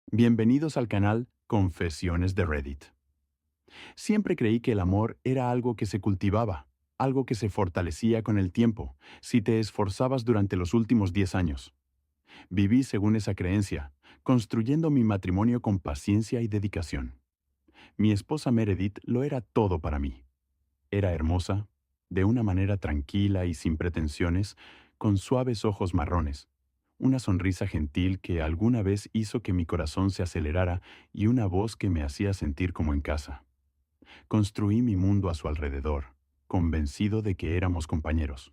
Bienvenidos al canal Confesiones de Reddit. Siempre creí que el amor era algo que se cultivaba, algo que se fortalecía con el tiempo, si te esforzabas durante los últimos 10 años. Viví según esa creencia, construyendo mi matrimonio con paciencia y dedicación. Mi esposa Meredith lo era todo para mí. Era hermosa, de una manera tranquila y sin pretensiones, con suaves ojos marrones, una sonrisa gentil que alguna vez hizo que mi corazón se acelerara y una voz que me hacía sentir como en casa. Construí mi mundo a su alrededor, convencido de que éramos compañeros,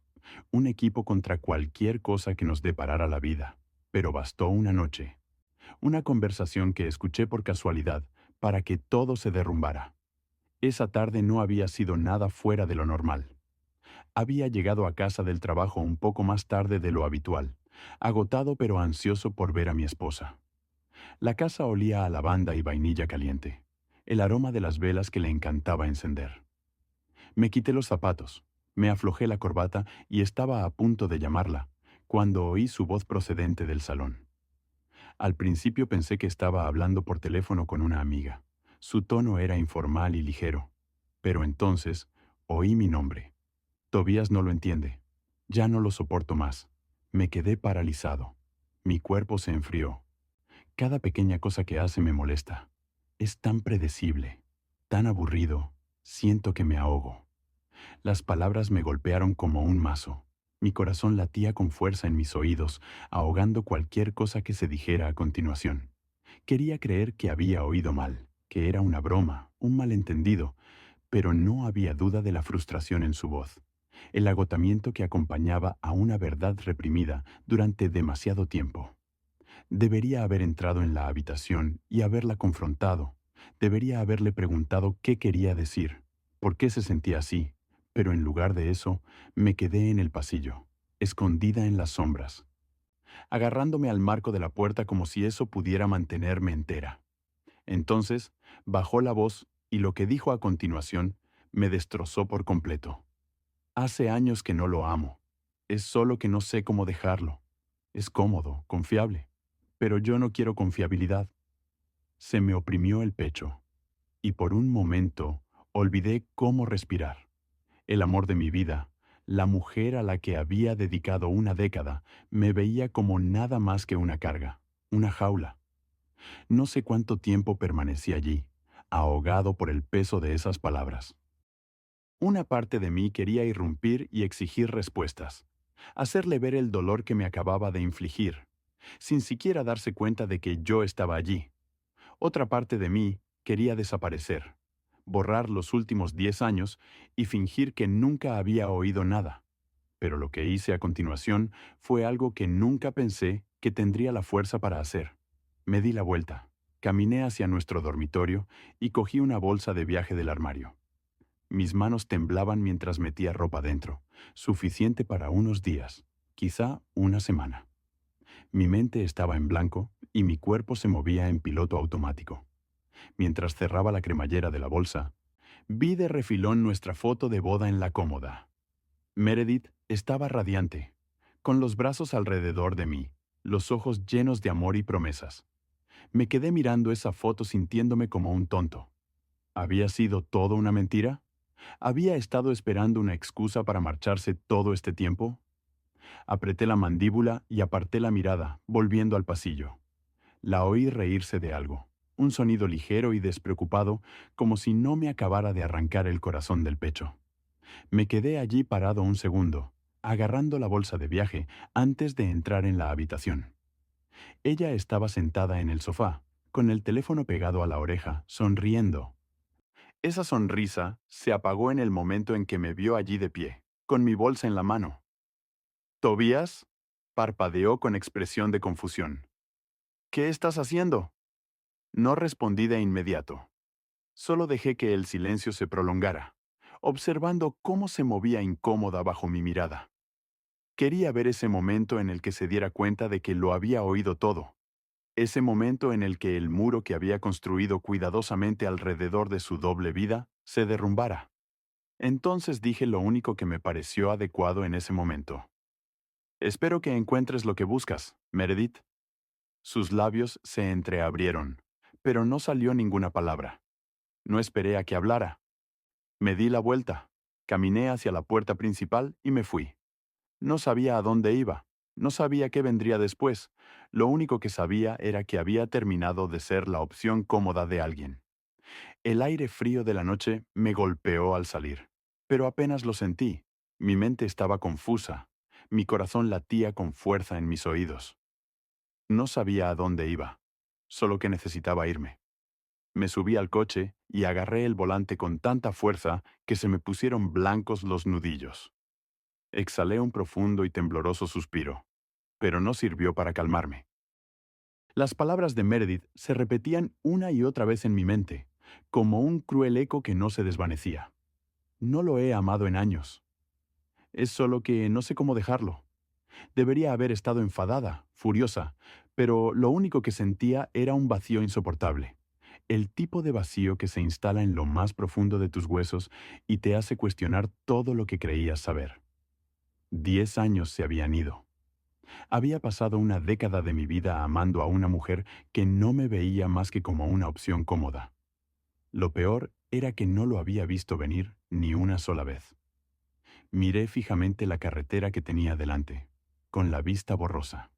un equipo contra cualquier cosa que nos deparara la vida. Pero bastó una noche, una conversación que escuché por casualidad para que todo se derrumbara. Esa tarde no había sido nada fuera de lo normal. Había llegado a casa del trabajo un poco más tarde de lo habitual, agotado pero ansioso por ver a mi esposa. La casa olía a lavanda y vainilla caliente, el aroma de las velas que le encantaba encender. Me quité los zapatos, me aflojé la corbata y estaba a punto de llamarla, cuando oí su voz procedente del salón. Al principio pensé que estaba hablando por teléfono con una amiga. Su tono era informal y ligero, pero entonces oí mi nombre. Tobías no lo entiende. Ya no lo soporto más. Me quedé paralizado. Mi cuerpo se enfrió. Cada pequeña cosa que hace me molesta. Es tan predecible, tan aburrido. Siento que me ahogo. Las palabras me golpearon como un mazo. Mi corazón latía con fuerza en mis oídos, ahogando cualquier cosa que se dijera a continuación. Quería creer que había oído mal, que era una broma, un malentendido, pero no había duda de la frustración en su voz, el agotamiento que acompañaba a una verdad reprimida durante demasiado tiempo. Debería haber entrado en la habitación y haberla confrontado. Debería haberle preguntado qué quería decir, por qué se sentía así, pero en lugar de eso, me quedé en el pasillo, escondida en las sombras, agarrándome al marco de la puerta como si eso pudiera mantenerme entera. Entonces, bajó la voz y lo que dijo a continuación me destrozó por completo. Hace años que no lo amo. Es solo que no sé cómo dejarlo. Es cómodo, confiable. Pero yo no quiero confiabilidad. Se me oprimió el pecho. Y por un momento olvidé cómo respirar. El amor de mi vida, la mujer a la que había dedicado una década, me veía como nada más que una carga, una jaula. No sé cuánto tiempo permanecí allí, ahogado por el peso de esas palabras. Una parte de mí quería irrumpir y exigir respuestas, hacerle ver el dolor que me acababa de infligir, sin siquiera darse cuenta de que yo estaba allí. Otra parte de mí quería desaparecer, borrar los últimos 10 años y fingir que nunca había oído nada. Pero lo que hice a continuación fue algo que nunca pensé que tendría la fuerza para hacer. Me di la vuelta, caminé hacia nuestro dormitorio y cogí una bolsa de viaje del armario. Mis manos temblaban mientras metía ropa dentro, suficiente para unos días, quizá una semana. Mi mente estaba en blanco y mi cuerpo se movía en piloto automático. Mientras cerraba la cremallera de la bolsa, vi de refilón nuestra foto de boda en la cómoda. Meredith estaba radiante, con los brazos alrededor de mí, los ojos llenos de amor y promesas. Me quedé mirando esa foto sintiéndome como un tonto. ¿Había sido todo una mentira? ¿Había estado esperando una excusa para marcharse todo este tiempo? Apreté la mandíbula y aparté la mirada, volviendo al pasillo. La oí reírse de algo, un sonido ligero y despreocupado, como si no me acabara de arrancar el corazón del pecho. Me quedé allí parado un segundo, agarrando la bolsa de viaje antes de entrar en la habitación. Ella estaba sentada en el sofá, con el teléfono pegado a la oreja, sonriendo. Esa sonrisa se apagó en el momento en que me vio allí de pie, con mi bolsa en la mano. ¿Tobías? Parpadeó con expresión de confusión. ¿Qué estás haciendo? No respondí de inmediato. Solo dejé que el silencio se prolongara, observando cómo se movía incómoda bajo mi mirada. Quería ver ese momento en el que se diera cuenta de que lo había oído todo, ese momento en el que el muro que había construido cuidadosamente alrededor de su doble vida se derrumbara. Entonces dije lo único que me pareció adecuado en ese momento. Espero que encuentres lo que buscas, Meredith. Sus labios se entreabrieron, pero no salió ninguna palabra. No esperé a que hablara. Me di la vuelta, caminé hacia la puerta principal y me fui. No sabía a dónde iba, no sabía qué vendría después. Lo único que sabía era que había terminado de ser la opción cómoda de alguien. El aire frío de la noche me golpeó al salir, pero apenas lo sentí. Mi mente estaba confusa, mi corazón latía con fuerza en mis oídos. No sabía a dónde iba, solo que necesitaba irme. Me subí al coche y agarré el volante con tanta fuerza que se me pusieron blancos los nudillos. Exhalé un profundo y tembloroso suspiro, pero no sirvió para calmarme. Las palabras de Meredith se repetían una y otra vez en mi mente, como un cruel eco que no se desvanecía. No lo he amado en años. Es solo que no sé cómo dejarlo. Debería haber estado enfadada, furiosa, pero lo único que sentía era un vacío insoportable. El tipo de vacío que se instala en lo más profundo de tus huesos y te hace cuestionar todo lo que creías saber. 10 años se habían ido. Había pasado una década de mi vida amando a una mujer que no me veía más que como una opción cómoda. Lo peor era que no lo había visto venir ni una sola vez. Miré fijamente la carretera que tenía delante, con la vista borrosa.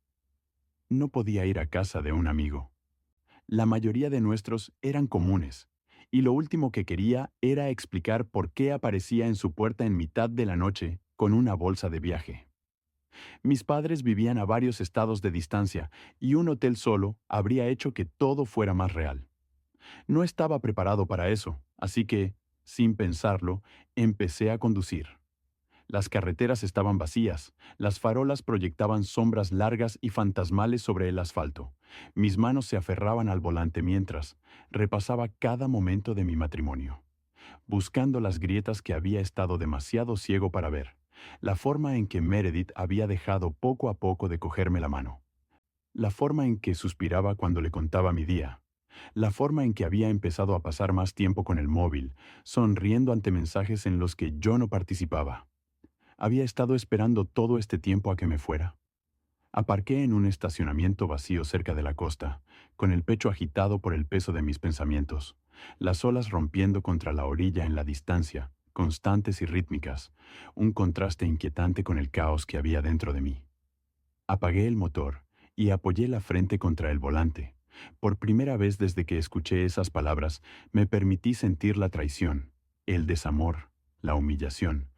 No podía ir a casa de un amigo. La mayoría de nuestros eran comunes, y lo último que quería era explicar por qué aparecía en su puerta en mitad de la noche con una bolsa de viaje. Mis padres vivían a varios estados de distancia, y un hotel solo habría hecho que todo fuera más real. No estaba preparado para eso, así que, sin pensarlo, empecé a conducir. Las carreteras estaban vacías, las farolas proyectaban sombras largas y fantasmales sobre el asfalto. Mis manos se aferraban al volante mientras repasaba cada momento de mi matrimonio, buscando las grietas que había estado demasiado ciego para ver, la forma en que Meredith había dejado poco a poco de cogerme la mano, la forma en que suspiraba cuando le contaba mi día, la forma en que había empezado a pasar más tiempo con el móvil, sonriendo ante mensajes en los que yo no participaba. Había estado esperando todo este tiempo a que me fuera. Aparqué en un estacionamiento vacío cerca de la costa, con el pecho agitado por el peso de mis pensamientos, las olas rompiendo contra la orilla en la distancia, constantes y rítmicas, un contraste inquietante con el caos que había dentro de mí. Apagué el motor y apoyé la frente contra el volante. Por primera vez desde que escuché esas palabras, me permití sentir la traición, el desamor, la humillación,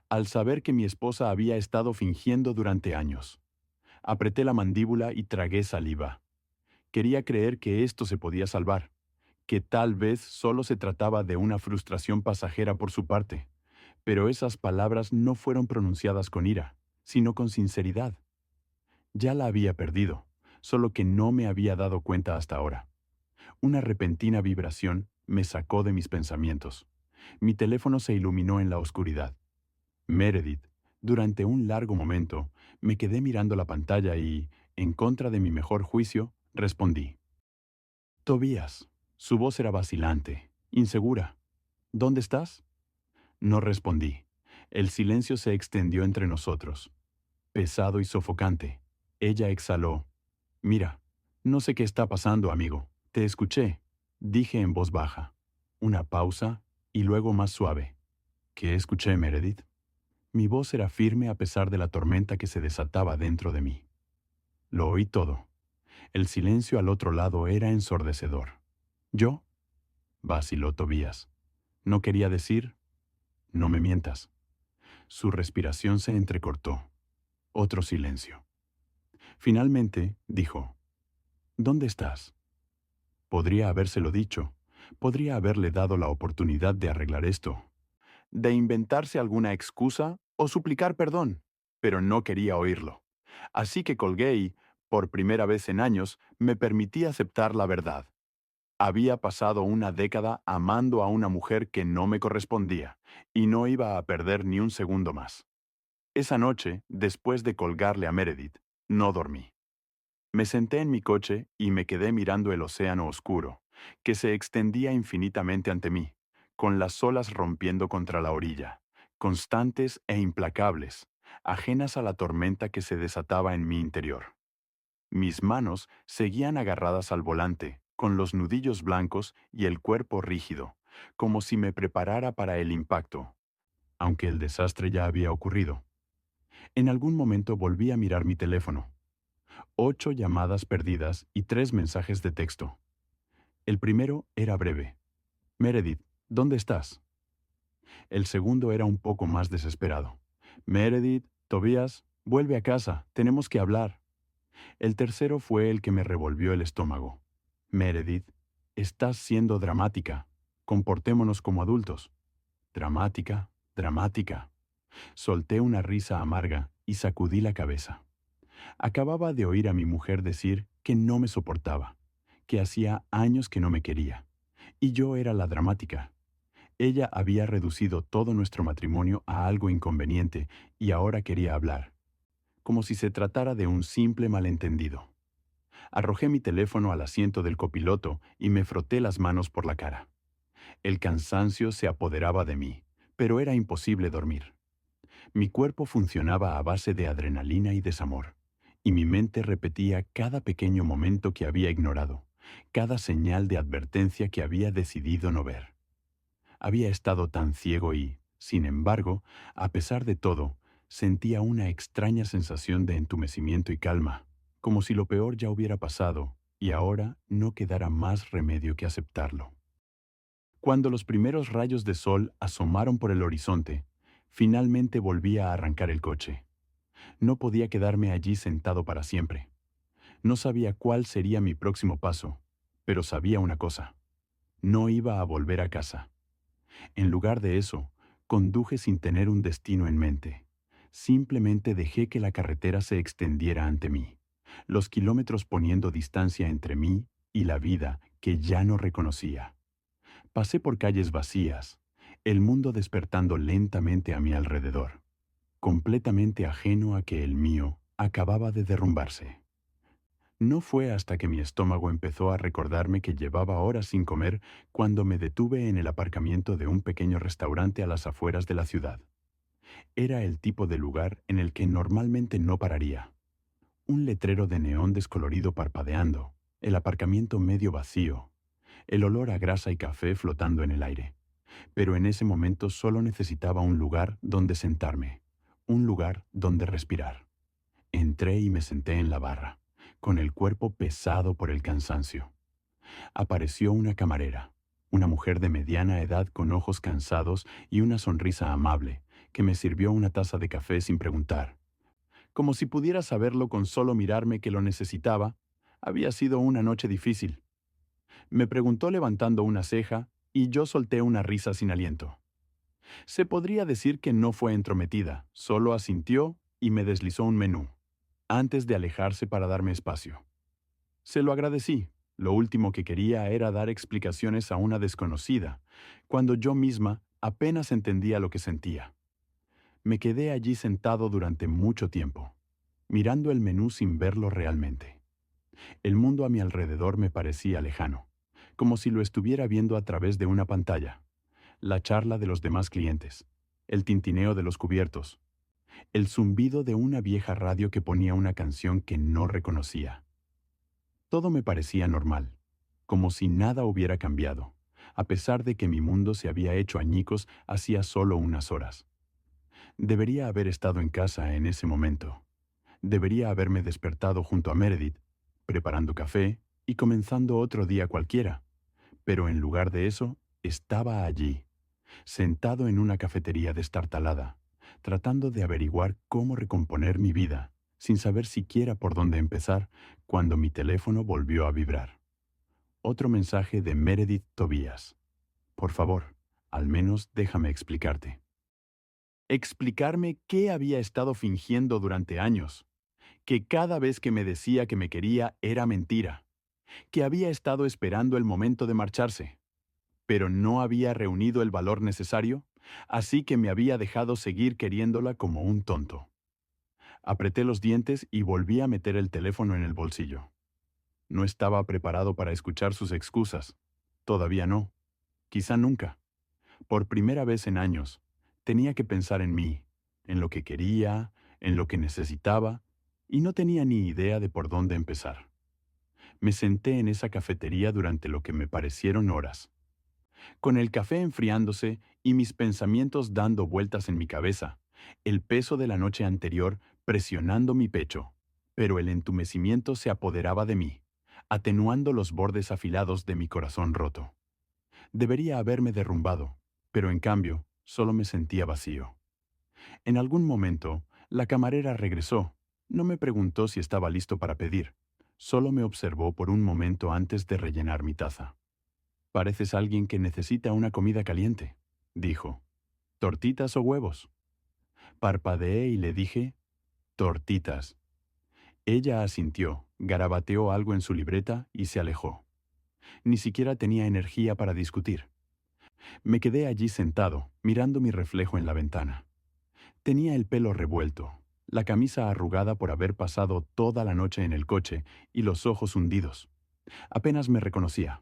al saber que mi esposa había estado fingiendo durante años. Apreté la mandíbula y tragué saliva. Quería creer que esto se podía salvar, que tal vez solo se trataba de una frustración pasajera por su parte, pero esas palabras no fueron pronunciadas con ira, sino con sinceridad. Ya la había perdido, solo que no me había dado cuenta hasta ahora. Una repentina vibración me sacó de mis pensamientos. Mi teléfono se iluminó en la oscuridad. Meredith, durante un largo momento, me quedé mirando la pantalla y, en contra de mi mejor juicio, respondí. Tobías. Su voz era vacilante, insegura. ¿Dónde estás? No respondí. El silencio se extendió entre nosotros, pesado y sofocante. Ella exhaló. Mira, no sé qué está pasando, amigo. Te escuché, dije en voz baja. Una pausa y luego más suave. ¿Qué escuché, Meredith? Mi voz era firme a pesar de la tormenta que se desataba dentro de mí. Lo oí todo. El silencio al otro lado era ensordecedor. ¿Yo? Vaciló Tobías. No quería decir, no me mientas. Su respiración se entrecortó. Otro silencio. Finalmente, dijo, ¿dónde estás? Podría habérselo dicho. Podría haberle dado la oportunidad de arreglar esto, de inventarse alguna excusa o suplicar perdón, pero no quería oírlo. Así que colgué y, por primera vez en años, me permití aceptar la verdad. Había pasado una década amando a una mujer que no me correspondía, y no iba a perder ni un segundo más. Esa noche, después de colgarle a Meredith, no dormí. Me senté en mi coche y me quedé mirando el océano oscuro, que se extendía infinitamente ante mí, con las olas rompiendo contra la orilla, constantes e implacables, ajenas a la tormenta que se desataba en mi interior. Mis manos seguían agarradas al volante, con los nudillos blancos y el cuerpo rígido, como si me preparara para el impacto, aunque el desastre ya había ocurrido. En algún momento volví a mirar mi teléfono. 8 llamadas perdidas y 3 mensajes de texto. El primero era breve. Meredith, ¿dónde estás? El segundo era un poco más desesperado. Meredith, Tobías, vuelve a casa, tenemos que hablar. El tercero fue el que me revolvió el estómago. Meredith, estás siendo dramática. Comportémonos como adultos. Dramática, dramática. Solté una risa amarga y sacudí la cabeza. Acababa de oír a mi mujer decir que no me soportaba, que hacía años que no me quería. Y yo era la dramática. Ella había reducido todo nuestro matrimonio a algo inconveniente y ahora quería hablar, como si se tratara de un simple malentendido. Arrojé mi teléfono al asiento del copiloto y me froté las manos por la cara. El cansancio se apoderaba de mí, pero era imposible dormir. Mi cuerpo funcionaba a base de adrenalina y desamor, y mi mente repetía cada pequeño momento que había ignorado, cada señal de advertencia que había decidido no ver. Había estado tan ciego y, sin embargo, a pesar de todo, sentía una extraña sensación de entumecimiento y calma, como si lo peor ya hubiera pasado y ahora no quedara más remedio que aceptarlo. Cuando los primeros rayos de sol asomaron por el horizonte, finalmente volví a arrancar el coche. No podía quedarme allí sentado para siempre. No sabía cuál sería mi próximo paso, pero sabía una cosa: no iba a volver a casa. En lugar de eso, conduje sin tener un destino en mente. Simplemente dejé que la carretera se extendiera ante mí, los kilómetros poniendo distancia entre mí y la vida que ya no reconocía. Pasé por calles vacías, el mundo despertando lentamente a mi alrededor, completamente ajeno a que el mío acababa de derrumbarse. No fue hasta que mi estómago empezó a recordarme que llevaba horas sin comer cuando me detuve en el aparcamiento de un pequeño restaurante a las afueras de la ciudad. Era el tipo de lugar en el que normalmente no pararía. Un letrero de neón descolorido parpadeando, el aparcamiento medio vacío, el olor a grasa y café flotando en el aire. Pero en ese momento solo necesitaba un lugar donde sentarme, un lugar donde respirar. Entré y me senté en la barra, con el cuerpo pesado por el cansancio. Apareció una camarera, una mujer de mediana edad con ojos cansados y una sonrisa amable, que me sirvió una taza de café sin preguntar. Como si pudiera saberlo con solo mirarme que lo necesitaba, había sido una noche difícil. Me preguntó levantando una ceja y yo solté una risa sin aliento. Se podría decir que no fue entrometida, solo asintió y me deslizó un menú, antes de alejarse para darme espacio. Se lo agradecí. Lo último que quería era dar explicaciones a una desconocida, cuando yo misma apenas entendía lo que sentía. Me quedé allí sentado durante mucho tiempo, mirando el menú sin verlo realmente. El mundo a mi alrededor me parecía lejano, como si lo estuviera viendo a través de una pantalla. La charla de los demás clientes, el tintineo de los cubiertos, el zumbido de una vieja radio que ponía una canción que no reconocía. Todo me parecía normal, como si nada hubiera cambiado, a pesar de que mi mundo se había hecho añicos hacía solo unas horas. Debería haber estado en casa en ese momento. Debería haberme despertado junto a Meredith, preparando café y comenzando otro día cualquiera. Pero en lugar de eso, estaba allí, sentado en una cafetería destartalada, tratando de averiguar cómo recomponer mi vida, sin saber siquiera por dónde empezar, cuando mi teléfono volvió a vibrar. Otro mensaje de Meredith Tobías. Por favor, al menos déjame explicarte. Explicarme qué había estado fingiendo durante años, que cada vez que me decía que me quería era mentira, que había estado esperando el momento de marcharse, pero no había reunido el valor necesario, así que me había dejado seguir queriéndola como un tonto. Apreté los dientes y volví a meter el teléfono en el bolsillo. No estaba preparado para escuchar sus excusas. Todavía no. Quizá nunca. Por primera vez en años, tenía que pensar en mí, en lo que quería, en lo que necesitaba, y no tenía ni idea de por dónde empezar. Me senté en esa cafetería durante lo que me parecieron horas, con el café enfriándose y mis pensamientos dando vueltas en mi cabeza, el peso de la noche anterior presionando mi pecho, pero el entumecimiento se apoderaba de mí, atenuando los bordes afilados de mi corazón roto. Debería haberme derrumbado, pero en cambio, solo me sentía vacío. En algún momento, la camarera regresó. No me preguntó si estaba listo para pedir. Solo me observó por un momento antes de rellenar mi taza. «Pareces alguien que necesita una comida caliente», dijo. «¿Tortitas o huevos?». Parpadeé y le dije, «Tortitas». Ella asintió, garabateó algo en su libreta y se alejó. Ni siquiera tenía energía para discutir. Me quedé allí sentado, mirando mi reflejo en la ventana. Tenía el pelo revuelto, la camisa arrugada por haber pasado toda la noche en el coche y los ojos hundidos. Apenas me reconocía.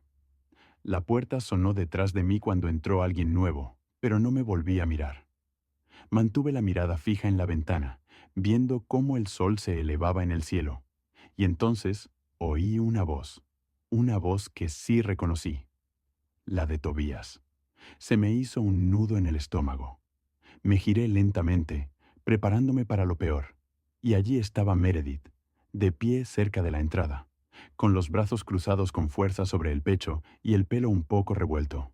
La puerta sonó detrás de mí cuando entró alguien nuevo, pero no me volví a mirar. Mantuve la mirada fija en la ventana, viendo cómo el sol se elevaba en el cielo. Y entonces oí una voz que sí reconocí, la de Tobías. Se me hizo un nudo en el estómago. Me giré lentamente, preparándome para lo peor, y allí estaba Meredith, de pie cerca de la entrada, con los brazos cruzados con fuerza sobre el pecho y el pelo un poco revuelto,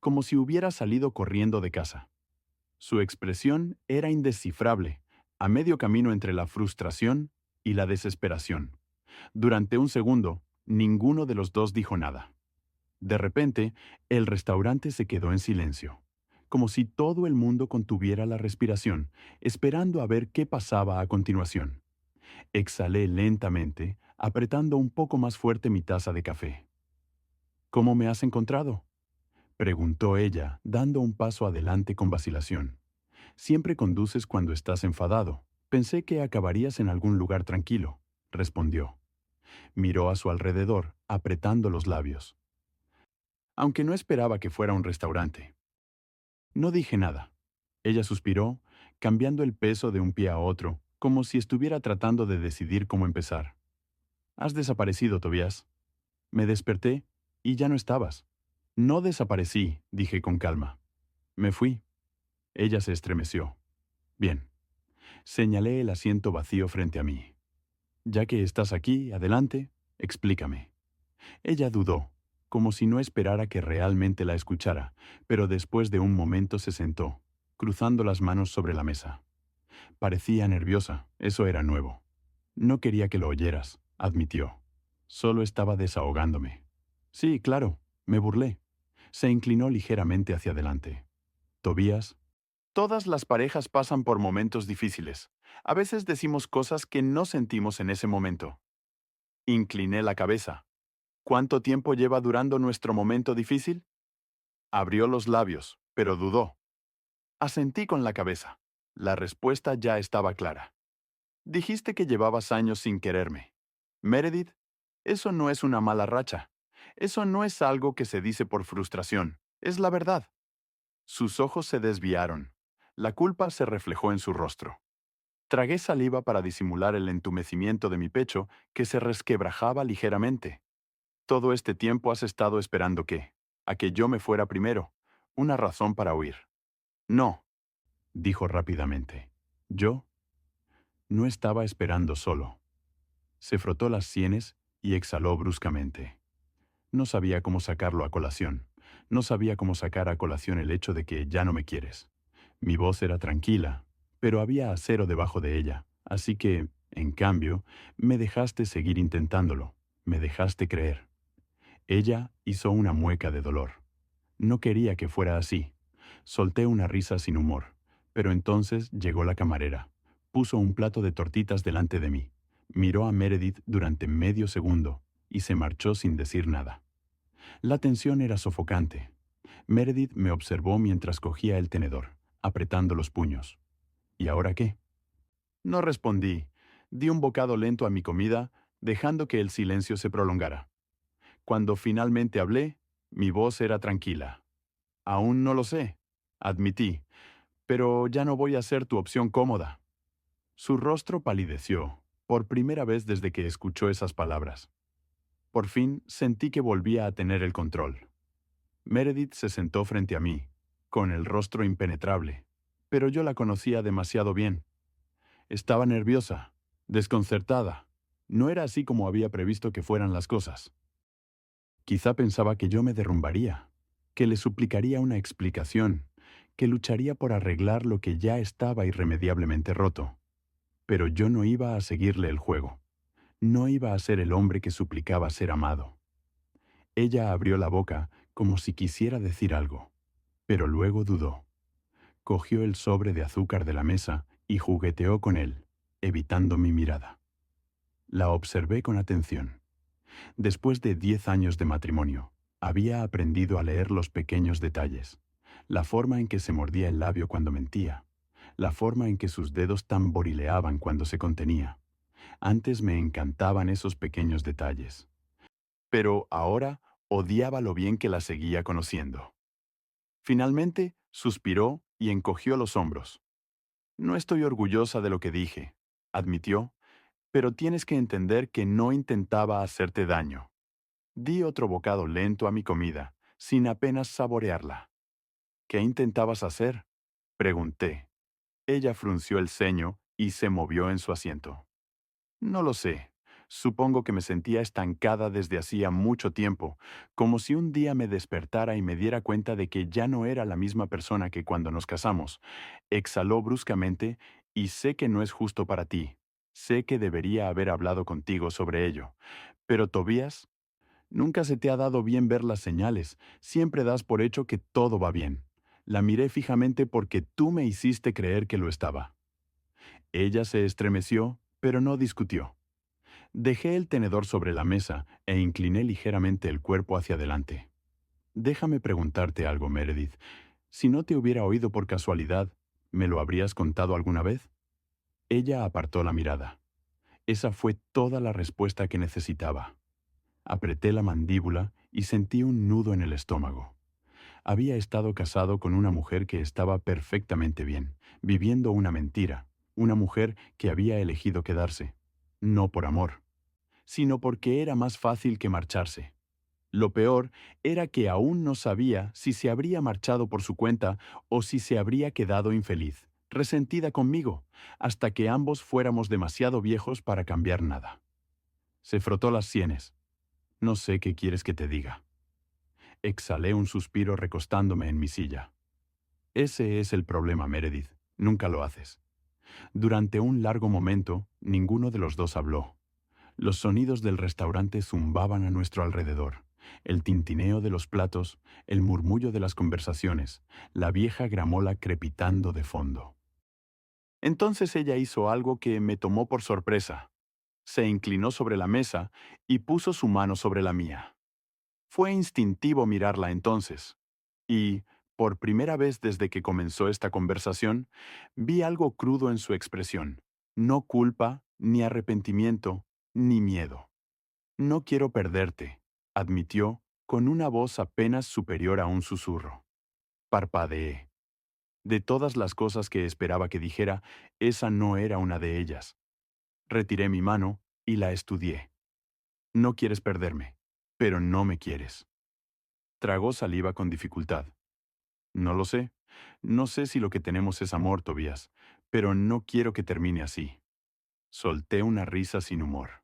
como si hubiera salido corriendo de casa. Su expresión era indescifrable, a medio camino entre la frustración y la desesperación. Durante un segundo, ninguno de los dos dijo nada. De repente, el restaurante se quedó en silencio, como si todo el mundo contuviera la respiración, esperando a ver qué pasaba a continuación. Exhalé lentamente, apretando un poco más fuerte mi taza de café. «¿Cómo me has encontrado?», preguntó ella, dando un paso adelante con vacilación. «Siempre conduces cuando estás enfadado. Pensé que acabarías en algún lugar tranquilo», respondió. Miró a su alrededor, apretando los labios. Aunque no esperaba que fuera un restaurante. No dije nada. Ella suspiró, cambiando el peso de un pie a otro, como si estuviera tratando de decidir cómo empezar. «Has desaparecido, Tobías». Me desperté y ya no estabas. «No desaparecí», dije con calma. «Me fui». Ella se estremeció. «Bien». Señalé el asiento vacío frente a mí. «Ya que estás aquí, adelante, explícame». Ella dudó, como si no esperara que realmente la escuchara, pero después de un momento se sentó, cruzando las manos sobre la mesa. Parecía nerviosa, eso era nuevo. «No quería que lo oyeras», admitió. «Solo estaba desahogándome». «Sí, claro», me burlé. Se inclinó ligeramente hacia adelante. «Tobías, todas las parejas pasan por momentos difíciles. A veces decimos cosas que no sentimos en ese momento». Incliné la cabeza. «¿Cuánto tiempo lleva durando nuestro momento difícil?». Abrió los labios, pero dudó. Asentí con la cabeza. La respuesta ya estaba clara. «Dijiste que llevabas años sin quererme. Meredith, eso no es una mala racha. Eso no es algo que se dice por frustración. Es la verdad». Sus ojos se desviaron. La culpa se reflejó en su rostro. Tragué saliva para disimular el entumecimiento de mi pecho que se resquebrajaba ligeramente. «Todo este tiempo has estado esperando a que yo me fuera primero. Una razón para huir». «No», dijo rápidamente. «Yo no estaba esperando solo». Se frotó las sienes y exhaló bruscamente. No sabía cómo sacarlo a colación. No sabía cómo sacar a colación el hecho de que ya no me quieres. Mi voz era tranquila, pero había acero debajo de ella, así que, en cambio, me dejaste seguir intentándolo. Me dejaste creer. Ella hizo una mueca de dolor. No quería que fuera así. Solté una risa sin humor, pero entonces llegó la camarera. Puso un plato de tortitas delante de mí. Miró a Meredith durante medio segundo y se marchó sin decir nada. La tensión era sofocante. Meredith me observó mientras cogía el tenedor, apretando los puños. ¿Y ahora qué? No respondí. Di un bocado lento a mi comida, dejando que el silencio se prolongara. Cuando finalmente hablé, mi voz era tranquila. «Aún no lo sé», admití, «pero ya no voy a ser tu opción cómoda». Su rostro palideció, por primera vez desde que escuchó esas palabras. Por fin sentí que volvía a tener el control. Meredith se sentó frente a mí, con el rostro impenetrable, pero yo la conocía demasiado bien. Estaba nerviosa, desconcertada. No era así como había previsto que fueran las cosas. Quizá pensaba que yo me derrumbaría, que le suplicaría una explicación, que lucharía por arreglar lo que ya estaba irremediablemente roto. Pero yo no iba a seguirle el juego. No iba a ser el hombre que suplicaba ser amado. Ella abrió la boca como si quisiera decir algo, pero luego dudó. Cogió el sobre de azúcar de la mesa y jugueteó con él, evitando mi mirada. La observé con atención. Después de 10 años de matrimonio, había aprendido a leer los pequeños detalles, la forma en que se mordía el labio cuando mentía, la forma en que sus dedos tamborileaban cuando se contenía. Antes me encantaban esos pequeños detalles, pero ahora odiaba lo bien que la seguía conociendo. Finalmente, suspiró y encogió los hombros. No estoy orgullosa de lo que dije, admitió, pero tienes que entender que no intentaba hacerte daño. Di otro bocado lento a mi comida, sin apenas saborearla. ¿Qué intentabas hacer? Pregunté. Ella frunció el ceño y se movió en su asiento. No lo sé. Supongo que me sentía estancada desde hacía mucho tiempo, como si un día me despertara y me diera cuenta de que ya no era la misma persona que cuando nos casamos. Exhaló bruscamente y sé que no es justo para ti. Sé que debería haber hablado contigo sobre ello. Pero Tobías, nunca se te ha dado bien ver las señales. Siempre das por hecho que todo va bien. La miré fijamente porque tú me hiciste creer que lo estaba. Ella se estremeció, pero no discutió. Dejé el tenedor sobre la mesa e incliné ligeramente el cuerpo hacia adelante. Déjame preguntarte algo, Meredith. Si no te hubiera oído por casualidad, ¿me lo habrías contado alguna vez? Ella apartó la mirada. Esa fue toda la respuesta que necesitaba. Apreté la mandíbula y sentí un nudo en el estómago. Había estado casado con una mujer que estaba perfectamente bien, viviendo una mentira, una mujer que había elegido quedarse. No por amor, sino porque era más fácil que marcharse. Lo peor era que aún no sabía si se habría marchado por su cuenta o si se habría quedado infeliz, resentida conmigo, hasta que ambos fuéramos demasiado viejos para cambiar nada. Se frotó las sienes. No sé qué quieres que te diga. Exhalé un suspiro recostándome en mi silla. Ese es el problema, Meredith. Nunca lo haces. Durante un largo momento, ninguno de los dos habló. Los sonidos del restaurante zumbaban a nuestro alrededor. El tintineo de los platos, el murmullo de las conversaciones, la vieja gramola crepitando de fondo. Entonces ella hizo algo que me tomó por sorpresa. Se inclinó sobre la mesa y puso su mano sobre la mía. Fue instintivo mirarla entonces. Y, por primera vez desde que comenzó esta conversación, vi algo crudo en su expresión. No culpa, ni arrepentimiento, ni miedo. No quiero perderte, admitió, con una voz apenas superior a un susurro. Parpadeé. De todas las cosas que esperaba que dijera, esa no era una de ellas. Retiré mi mano y la estudié. No quieres perderme, pero no me quieres. Tragó saliva con dificultad. No lo sé. No sé si lo que tenemos es amor, Tobías, pero no quiero que termine así. Solté una risa sin humor.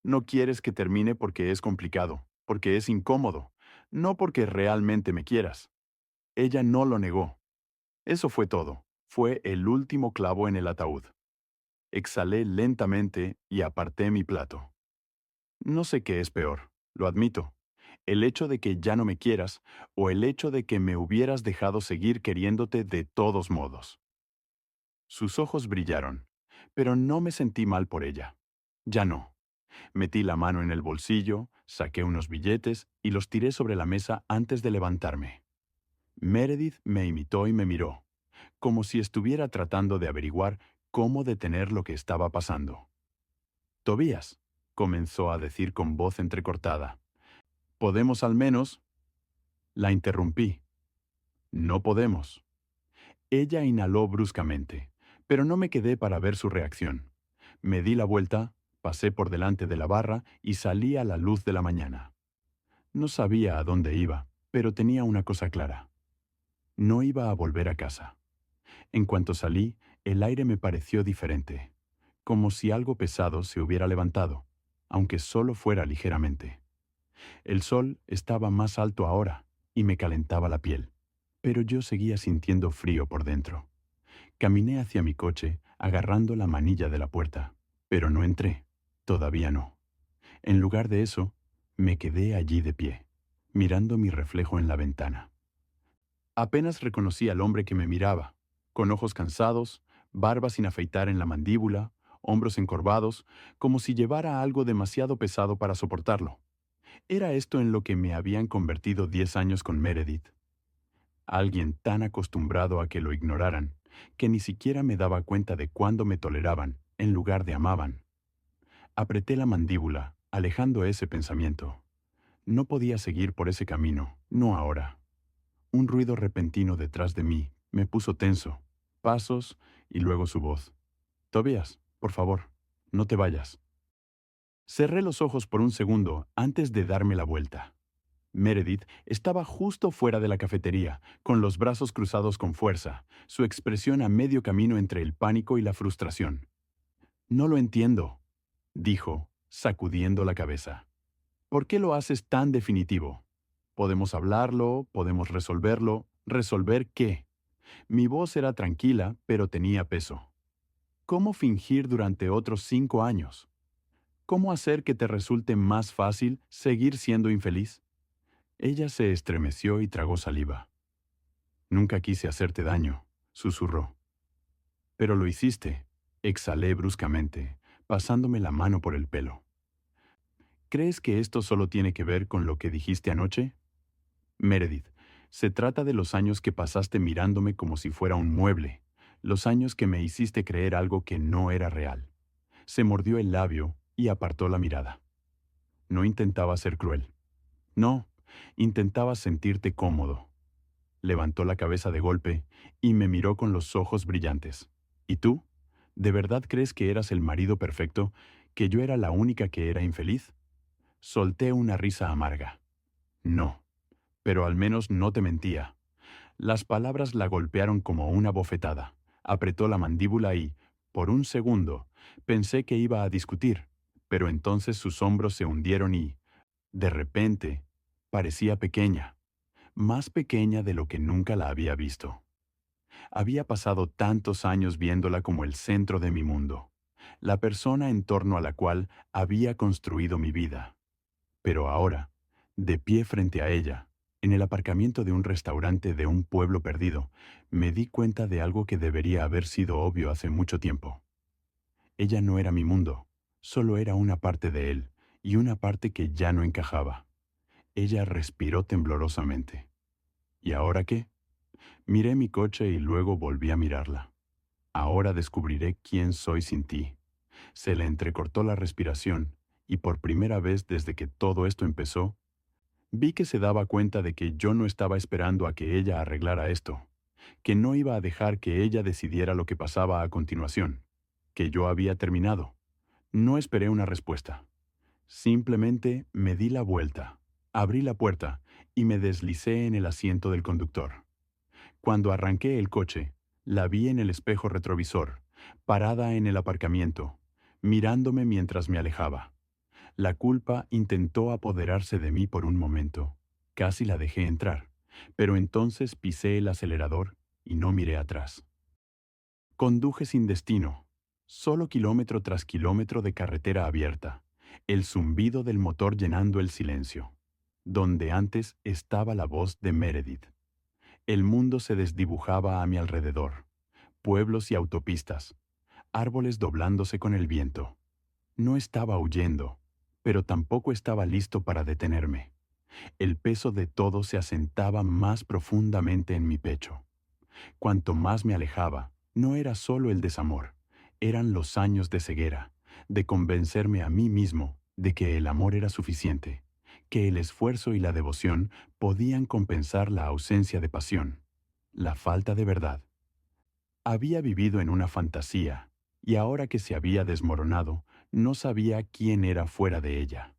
No quieres que termine porque es complicado, porque es incómodo, no porque realmente me quieras. Ella no lo negó. Eso fue todo. Fue el último clavo en el ataúd. Exhalé lentamente y aparté mi plato. No sé qué es peor, lo admito. El hecho de que ya no me quieras o el hecho de que me hubieras dejado seguir queriéndote de todos modos. Sus ojos brillaron, pero no me sentí mal por ella. Ya no. Metí la mano en el bolsillo, saqué unos billetes y los tiré sobre la mesa antes de levantarme. Meredith me imitó y me miró, como si estuviera tratando de averiguar cómo detener lo que estaba pasando. Tobías, comenzó a decir con voz entrecortada. Podemos al menos... La interrumpí. No podemos. Ella inhaló bruscamente, pero no me quedé para ver su reacción. Me di la vuelta, pasé por delante de la barra y salí a la luz de la mañana. No sabía a dónde iba, pero tenía una cosa clara. No iba a volver a casa. En cuanto salí, el aire me pareció diferente, como si algo pesado se hubiera levantado, aunque solo fuera ligeramente. El sol estaba más alto ahora y me calentaba la piel, pero yo seguía sintiendo frío por dentro. Caminé hacia mi coche, agarrando la manilla de la puerta, pero no entré, todavía no. En lugar de eso, me quedé allí de pie, mirando mi reflejo en la ventana. Apenas reconocí al hombre que me miraba, con ojos cansados, barba sin afeitar en la mandíbula, hombros encorvados, como si llevara algo demasiado pesado para soportarlo. Era esto en lo que me habían convertido 10 años con Meredith. Alguien tan acostumbrado a que lo ignoraran, que ni siquiera me daba cuenta de cuándo me toleraban, en lugar de amaban. Apreté la mandíbula, alejando ese pensamiento. No podía seguir por ese camino, no ahora. Un ruido repentino detrás de mí me puso tenso. Pasos y luego su voz. Tobias, por favor, no te vayas. Cerré los ojos por un segundo antes de darme la vuelta. Meredith estaba justo fuera de la cafetería, con los brazos cruzados con fuerza, su expresión a medio camino entre el pánico y la frustración. No lo entiendo, dijo, sacudiendo la cabeza. ¿Por qué lo haces tan definitivo? Podemos hablarlo, podemos resolverlo. ¿Resolver qué? Mi voz era tranquila, pero tenía peso. ¿Cómo fingir durante otros 5 años? ¿Cómo hacer que te resulte más fácil seguir siendo infeliz? Ella se estremeció y tragó saliva. Nunca quise hacerte daño, susurró. Pero lo hiciste, exhalé bruscamente, pasándome la mano por el pelo. ¿Crees que esto solo tiene que ver con lo que dijiste anoche? Meredith, se trata de los años que pasaste mirándome como si fuera un mueble, los años que me hiciste creer algo que no era real. Se mordió el labio y apartó la mirada. No intentaba ser cruel. No, intentaba sentirte cómodo. Levantó la cabeza de golpe y me miró con los ojos brillantes. ¿Y tú? ¿De verdad crees que eras el marido perfecto, que yo era la única que era infeliz? Solté una risa amarga. No, pero al menos no te mentía. Las palabras la golpearon como una bofetada. Apretó la mandíbula y, por un segundo, pensé que iba a discutir, pero entonces sus hombros se hundieron y, de repente, parecía pequeña, más pequeña de lo que nunca la había visto. Había pasado tantos años viéndola como el centro de mi mundo, la persona en torno a la cual había construido mi vida. Pero ahora, de pie frente a ella, en el aparcamiento de un restaurante de un pueblo perdido, me di cuenta de algo que debería haber sido obvio hace mucho tiempo. Ella no era mi mundo, solo era una parte de él, y una parte que ya no encajaba. Ella respiró temblorosamente. ¿Y ahora qué? Miré mi coche y luego volví a mirarla. Ahora descubriré quién soy sin ti. Se le entrecortó la respiración, y por primera vez desde que todo esto empezó, vi que se daba cuenta de que yo no estaba esperando a que ella arreglara esto, que no iba a dejar que ella decidiera lo que pasaba a continuación, que yo había terminado. No esperé una respuesta. Simplemente me di la vuelta, abrí la puerta y me deslicé en el asiento del conductor. Cuando arranqué el coche, la vi en el espejo retrovisor, parada en el aparcamiento, mirándome mientras me alejaba. La culpa intentó apoderarse de mí por un momento. Casi la dejé entrar, pero entonces pisé el acelerador y no miré atrás. Conduje sin destino, solo kilómetro tras kilómetro de carretera abierta, el zumbido del motor llenando el silencio, donde antes estaba la voz de Meredith. El mundo se desdibujaba a mi alrededor, pueblos y autopistas, árboles doblándose con el viento. No estaba huyendo, pero tampoco estaba listo para detenerme. El peso de todo se asentaba más profundamente en mi pecho. Cuanto más me alejaba, no era solo el desamor, eran los años de ceguera, de convencerme a mí mismo de que el amor era suficiente, que el esfuerzo y la devoción podían compensar la ausencia de pasión, la falta de verdad. Había vivido en una fantasía, y ahora que se había desmoronado, no sabía quién era fuera de ella.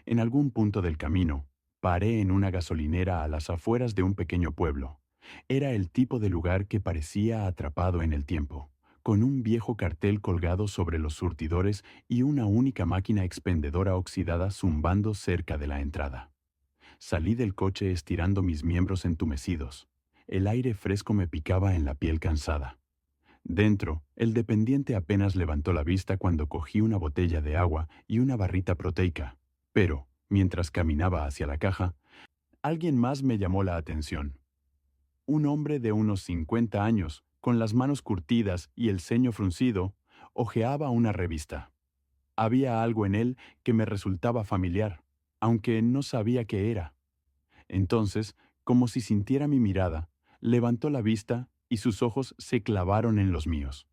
En algún punto del camino, paré en una gasolinera a las afueras de un pequeño pueblo. Era el tipo de lugar que parecía atrapado en el tiempo, con un viejo cartel colgado sobre los surtidores y una única máquina expendedora oxidada zumbando cerca de la entrada. Salí del coche estirando mis miembros entumecidos. El aire fresco me picaba en la piel cansada. Dentro, el dependiente apenas levantó la vista cuando cogí una botella de agua y una barrita proteica. Pero, mientras caminaba hacia la caja, alguien más me llamó la atención. Un hombre de unos 50 años, con las manos curtidas y el ceño fruncido, hojeaba una revista. Había algo en él que me resultaba familiar, aunque no sabía qué era. Entonces, como si sintiera mi mirada, levantó la vista y sus ojos se clavaron en los míos.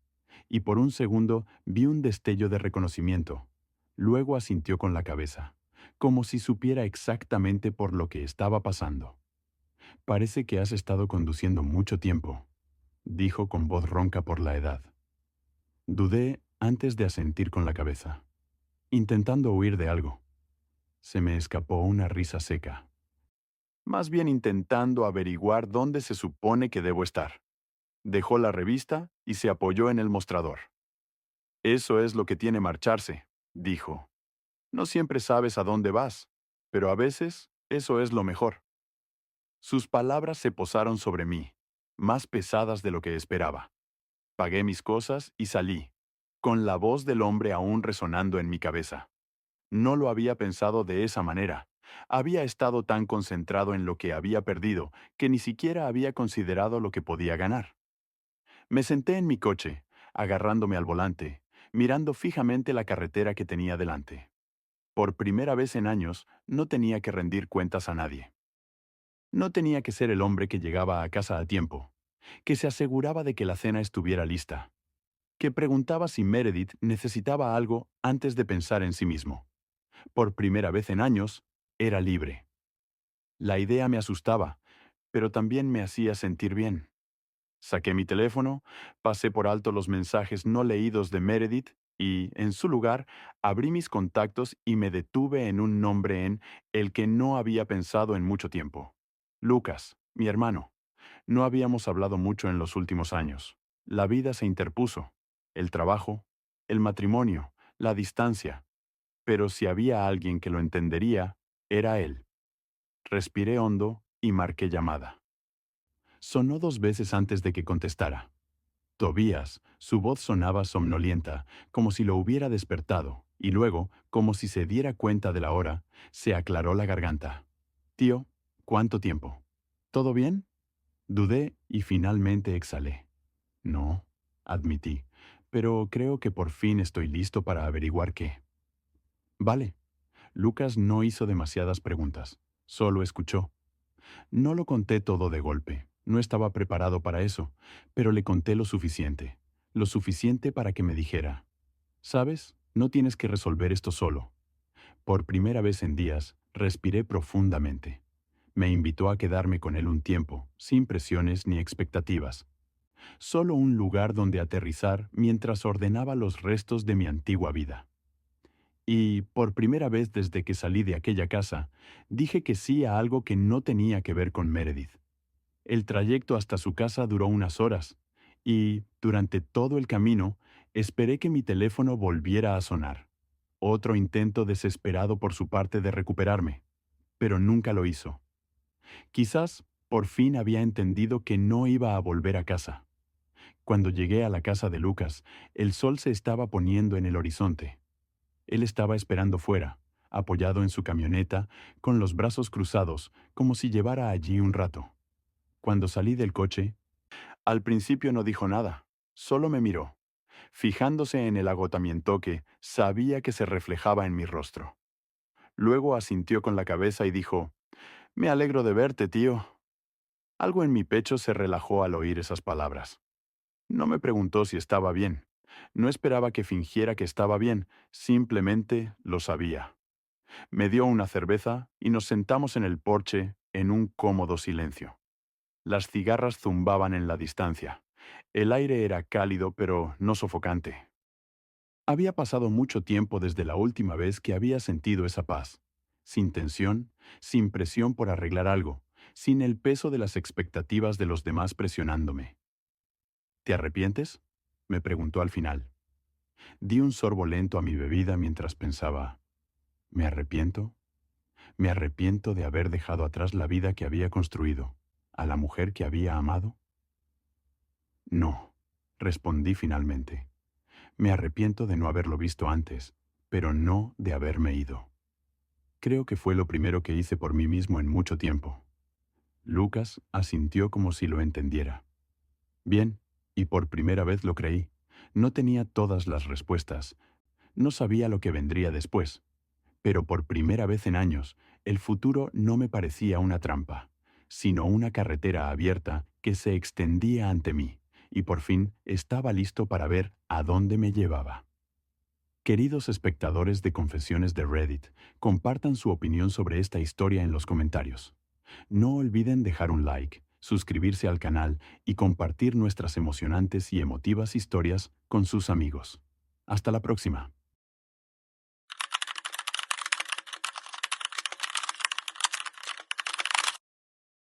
Y por un segundo vi un destello de reconocimiento. Luego asintió con la cabeza, como si supiera exactamente por lo que estaba pasando. Parece que has estado conduciendo mucho tiempo, dijo con voz ronca por la edad. Dudé antes de asentir con la cabeza, intentando huir de algo. Se me escapó una risa seca. Más bien intentando averiguar dónde se supone que debo estar. Dejó la revista y se apoyó en el mostrador. Eso es lo que tiene marcharse, dijo. No siempre sabes a dónde vas, pero a veces eso es lo mejor. Sus palabras se posaron sobre mí, más pesadas de lo que esperaba. Pagué mis cosas y salí, con la voz del hombre aún resonando en mi cabeza. No lo había pensado de esa manera. Había estado tan concentrado en lo que había perdido que ni siquiera había considerado lo que podía ganar. Me senté en mi coche, agarrándome al volante, mirando fijamente la carretera que tenía delante. Por primera vez en años, no tenía que rendir cuentas a nadie. No tenía que ser el hombre que llegaba a casa a tiempo, que se aseguraba de que la cena estuviera lista, que preguntaba si Meredith necesitaba algo antes de pensar en sí mismo. Por primera vez en años, era libre. La idea me asustaba, pero también me hacía sentir bien. Saqué mi teléfono, pasé por alto los mensajes no leídos de Meredith y, en su lugar, abrí mis contactos y me detuve en un nombre en el que no había pensado en mucho tiempo. Lucas, mi hermano. No habíamos hablado mucho en los últimos años. La vida se interpuso. El trabajo, el matrimonio, la distancia. Pero si había alguien que lo entendería, era él. Respiré hondo y marqué llamada. Sonó 2 veces antes de que contestara. Tobías, su voz sonaba somnolienta, como si lo hubiera despertado, y luego, como si se diera cuenta de la hora, se aclaró la garganta. Tío, ¿cuánto tiempo? ¿Todo bien? Dudé y finalmente exhalé. No, admití, pero creo que por fin estoy listo para averiguar qué. Vale. Lucas no hizo demasiadas preguntas, solo escuchó. No lo conté todo de golpe, no estaba preparado para eso, pero le conté lo suficiente para que me dijera, ¿sabes? No tienes que resolver esto solo. Por primera vez en días, respiré profundamente. Me invitó a quedarme con él un tiempo, sin presiones ni expectativas. Solo un lugar donde aterrizar mientras ordenaba los restos de mi antigua vida. Y, por primera vez desde que salí de aquella casa, dije que sí a algo que no tenía que ver con Meredith. El trayecto hasta su casa duró unas horas, y, durante todo el camino, esperé que mi teléfono volviera a sonar. Otro intento desesperado por su parte de recuperarme, pero nunca lo hizo. Quizás, por fin había entendido que no iba a volver a casa. Cuando llegué a la casa de Lucas, el sol se estaba poniendo en el horizonte. Él estaba esperando fuera, apoyado en su camioneta, con los brazos cruzados, como si llevara allí un rato. Cuando salí del coche, al principio no dijo nada, solo me miró, fijándose en el agotamiento que sabía que se reflejaba en mi rostro. Luego asintió con la cabeza y dijo, «Me alegro de verte, tío». Algo en mi pecho se relajó al oír esas palabras. No me preguntó si estaba bien. No esperaba que fingiera que estaba bien, simplemente lo sabía. Me dio una cerveza y nos sentamos en el porche en un cómodo silencio. Las cigarras zumbaban en la distancia. El aire era cálido pero no sofocante. Había pasado mucho tiempo desde la última vez que había sentido esa paz, sin tensión, sin presión por arreglar algo, sin el peso de las expectativas de los demás presionándome. ¿Te arrepientes? Me preguntó al final. Di un sorbo lento a mi bebida mientras pensaba, ¿me arrepiento? ¿Me arrepiento de haber dejado atrás la vida que había construido, a la mujer que había amado? No, respondí finalmente. Me arrepiento de no haberlo visto antes, pero no de haberme ido. Creo que fue lo primero que hice por mí mismo en mucho tiempo. Lucas asintió como si lo entendiera. Bien, y por primera vez lo creí. No tenía todas las respuestas. No sabía lo que vendría después. Pero por primera vez en años, el futuro no me parecía una trampa, sino una carretera abierta que se extendía ante mí, y por fin estaba listo para ver a dónde me llevaba. Queridos espectadores de Confesiones de Reddit, compartan su opinión sobre esta historia en los comentarios. No olviden dejar un like, suscribirse al canal y compartir nuestras emocionantes y emotivas historias con sus amigos. Hasta la próxima.